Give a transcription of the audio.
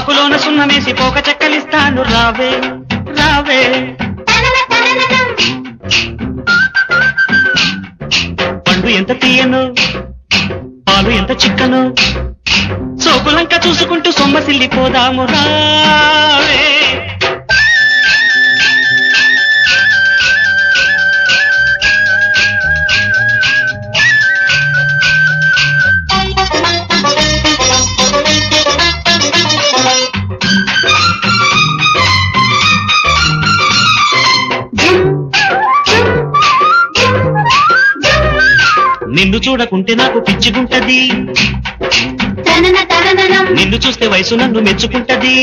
ఆకులోన సున్నమేసి పోక చెక్కలిస్తాను రావే రావే. పండు ఎంత తీయను పాలు ఎంత చిక్కను సోకులంక చూసుకుంటూ సొమ్మసిల్లిపోదాము రావే. నిన్ను చూడకుంటే నాకు పిచ్చిగుంటది నిన్ను చూస్తే వయసు నన్ను మెచ్చుకుంటది.